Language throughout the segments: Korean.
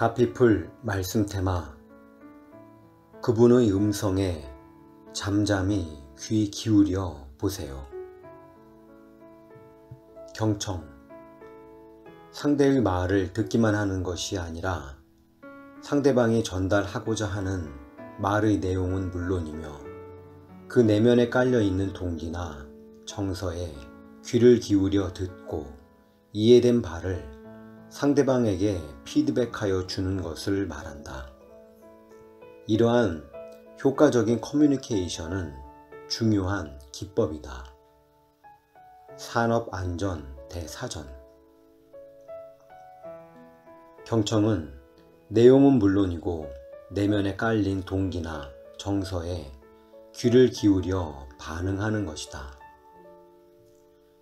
가피풀 말씀 테마. 그분의 음성에 잠잠히 귀 기울여 보세요. 경청. 상대의 말을 듣기만 하는 것이 아니라 상대방이 전달하고자 하는 말의 내용은 물론이며 그 내면에 깔려있는 동기나 정서에 귀를 기울여 듣고 이해된 바를 상대방에게 피드백하여 주는 것을 말한다. 이러한 효과적인 커뮤니케이션은 중요한 기법이다. 산업안전 대사전. 경청은 내용은 물론이고 내면에 깔린 동기나 정서에 귀를 기울여 반응하는 것이다.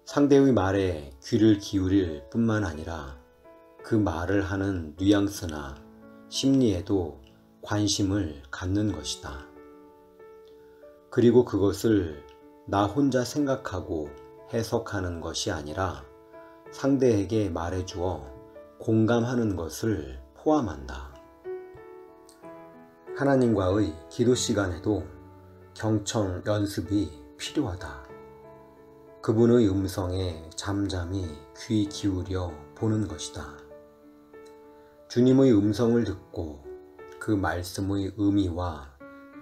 상대의 말에 귀를 기울일 뿐만 아니라 그 말을 하는 뉘앙스나 심리에도 관심을 갖는 것이다. 그리고 그것을 나 혼자 생각하고 해석하는 것이 아니라 상대에게 말해주어 공감하는 것을 포함한다. 하나님과의 기도 시간에도 경청 연습이 필요하다. 그분의 음성에 잠잠히 귀 기울여 보는 것이다. 주님의 음성을 듣고 그 말씀의 의미와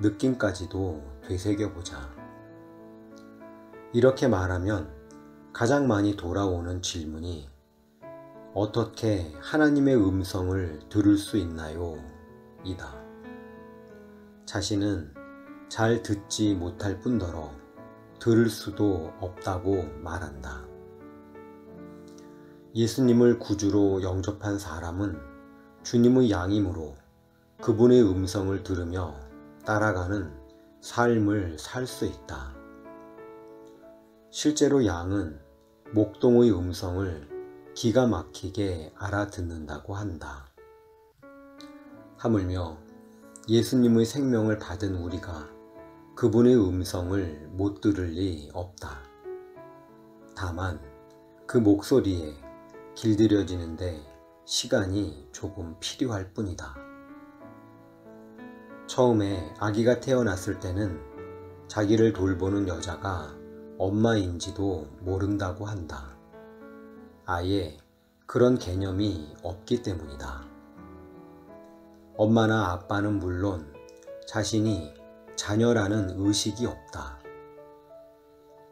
느낌까지도 되새겨보자. 이렇게 말하면 가장 많이 돌아오는 질문이 어떻게 하나님의 음성을 들을 수 있나요? 이다. 자신은 잘 듣지 못할 뿐더러 들을 수도 없다고 말한다. 예수님을 구주로 영접한 사람은 주님의 양이므로 그분의 음성을 들으며 따라가는 삶을 살 수 있다. 실제로 양은 목동의 음성을 기가 막히게 알아듣는다고 한다. 하물며 예수님의 생명을 받은 우리가 그분의 음성을 못 들을 리 없다. 다만 그 목소리에 길들여지는데 시간이 조금 필요할 뿐이다. 처음에 아기가 태어났을 때는 자기를 돌보는 여자가 엄마인지도 모른다고 한다. 아예 그런 개념이 없기 때문이다. 엄마나 아빠는 물론 자신이 자녀라는 의식이 없다.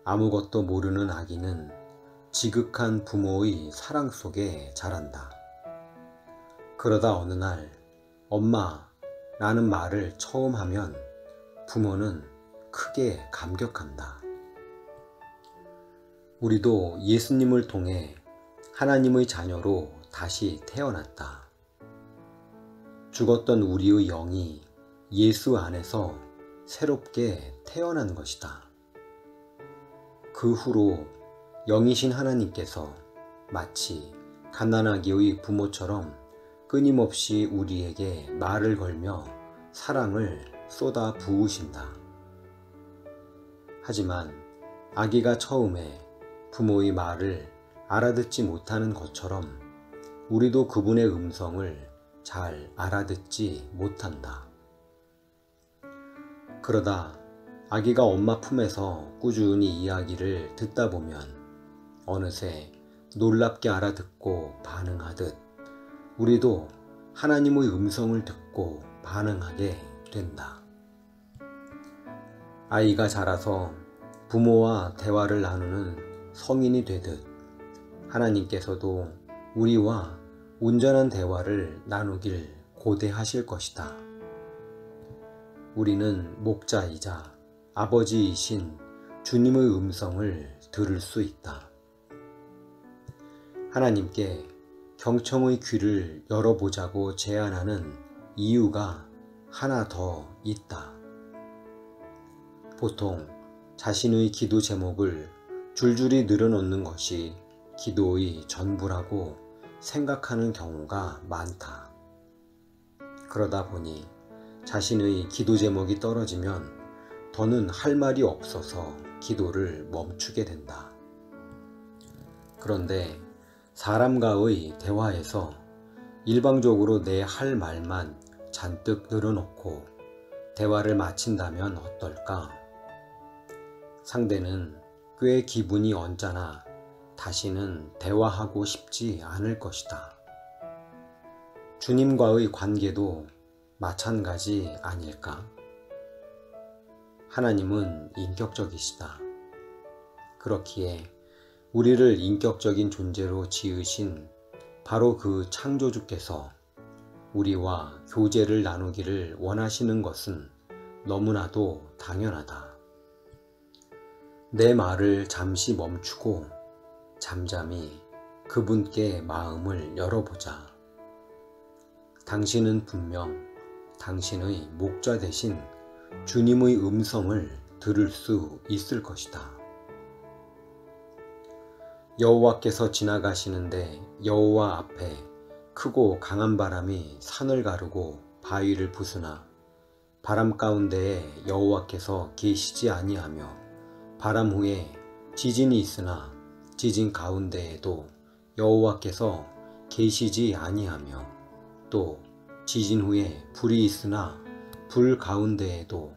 아무것도 모르는 아기는 지극한 부모의 사랑 속에 자란다. 그러다 어느 날 엄마 라는 말을 처음 하면 부모는 크게 감격한다. 우리도 예수님을 통해 하나님의 자녀로 다시 태어났다. 죽었던 우리의 영이 예수 안에서 새롭게 태어난 것이다. 그 후로 영이신 하나님께서 마치 갓난아기의 부모처럼 끊임없이 우리에게 말을 걸며 사랑을 쏟아 부으신다. 하지만 아기가 처음에 부모의 말을 알아듣지 못하는 것처럼 우리도 그분의 음성을 잘 알아듣지 못한다. 그러다 아기가 엄마 품에서 꾸준히 이야기를 듣다 보면 어느새 놀랍게 알아듣고 반응하듯 우리도 하나님의 음성을 듣고 반응하게 된다. 아이가 자라서 부모와 대화를 나누는 성인이 되듯 하나님께서도 우리와 온전한 대화를 나누길 고대하실 것이다. 우리는 목자이자 아버지이신 주님의 음성을 들을 수 있다. 하나님께 경청의 귀를 열어보자고 제안하는 이유가 하나 더 있다. 보통 자신의 기도 제목을 줄줄이 늘어놓는 것이 기도의 전부라고 생각하는 경우가 많다. 그러다 보니 자신의 기도 제목이 떨어지면 더는 할 말이 없어서 기도를 멈추게 된다. 그런데 사람과의 대화에서 일방적으로 내 할 말만 잔뜩 늘어놓고 대화를 마친다면 어떨까? 상대는 꽤 기분이 언짢아 다시는 대화하고 싶지 않을 것이다. 주님과의 관계도 마찬가지 아닐까? 하나님은 인격적이시다. 그렇기에 우리를 인격적인 존재로 지으신 바로 그 창조주께서 우리와 교제를 나누기를 원하시는 것은 너무나도 당연하다. 내 말을 잠시 멈추고 잠잠히 그분께 마음을 열어보자. 당신은 분명 당신의 목자 대신 주님의 음성을 들을 수 있을 것이다. 여호와께서 지나가시는데 여호와 앞에 크고 강한 바람이 산을 가르고 바위를 부수나 바람 가운데에 여호와께서 계시지 아니하며 바람 후에 지진이 있으나 지진 가운데에도 여호와께서 계시지 아니하며 또 지진 후에 불이 있으나 불 가운데에도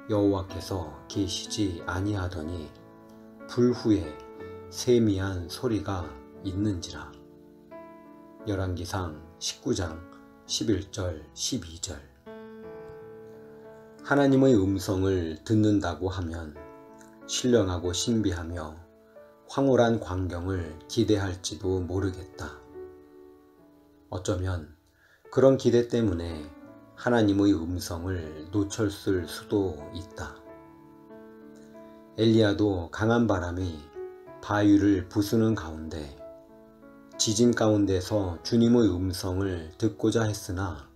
여호와께서 계시지 아니하더니 불 후에 세미한 소리가 있는지라. 열왕기상 19장 11절 12절. 하나님의 음성을 듣는다고 하면 신령하고 신비하며 황홀한 광경을 기대할지도 모르겠다. 어쩌면 그런 기대 때문에 하나님의 음성을 놓쳤을 수도 있다. 엘리야도 강한 바람이 바위를 부수는 가운데 지진 가운데서 주님의 음성을 듣고자 했으나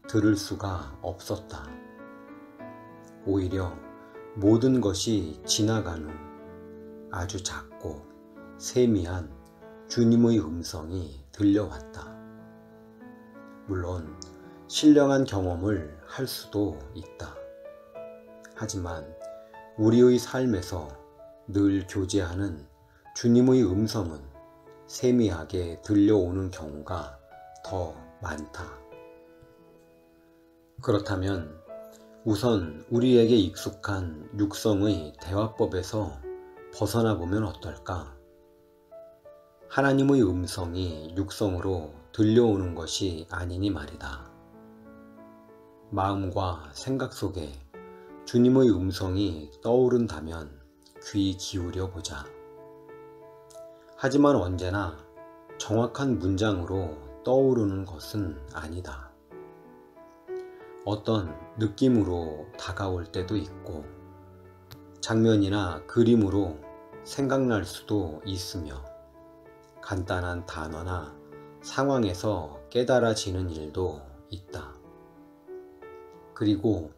들을 수가 없었다. 오히려 모든 것이 지나간 후 아주 작고 세미한 주님의 음성이 들려왔다. 물론 신령한 경험을 할 수도 있다. 하지만 우리의 삶에서 늘 교제하는 주님의 음성은 세미하게 들려오는 경우가 더 많다. 그렇다면 우선 우리에게 익숙한 육성의 대화법에서 벗어나 보면 어떨까? 하나님의 음성이 육성으로 들려오는 것이 아니니 말이다. 마음과 생각 속에 주님의 음성이 떠오른다면 귀 기울여 보자. 하지만 언제나 정확한 문장으로 떠오르는 것은 아니다. 어떤 느낌으로 다가올 때도 있고 장면이나 그림으로 생각날 수도 있으며 간단한 단어나 상황에서 깨달아지는 일도 있다. 그리고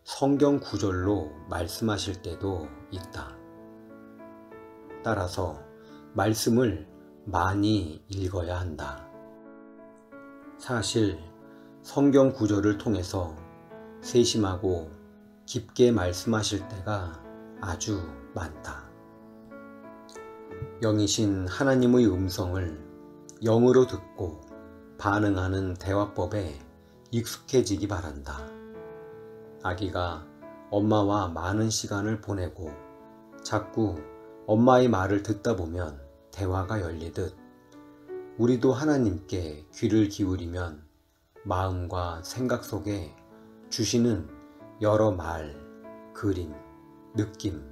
성경 구절로 말씀하실 때도 있다. 따라서 말씀을 많이 읽어야 한다. 사실 성경 구절을 통해서 세심하고 깊게 말씀하실 때가 아주 많다. 영이신 하나님의 음성을 영으로 듣고 반응하는 대화법에 익숙해지기 바란다. 아기가 엄마와 많은 시간을 보내고 자꾸 엄마의 말을 듣다 보면 대화가 열리듯 우리도 하나님께 귀를 기울이면 마음과 생각 속에 주시는 여러 말, 그림, 느낌,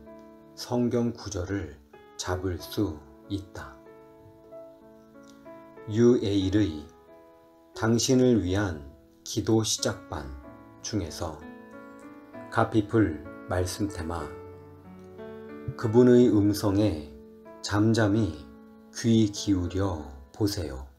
성경 구절을 잡을 수 있다. 유에일의 당신을 위한 기도 시작반 중에서 가피풀 말씀 테마 그분의 음성에 잠잠히 귀 기울여 보세요.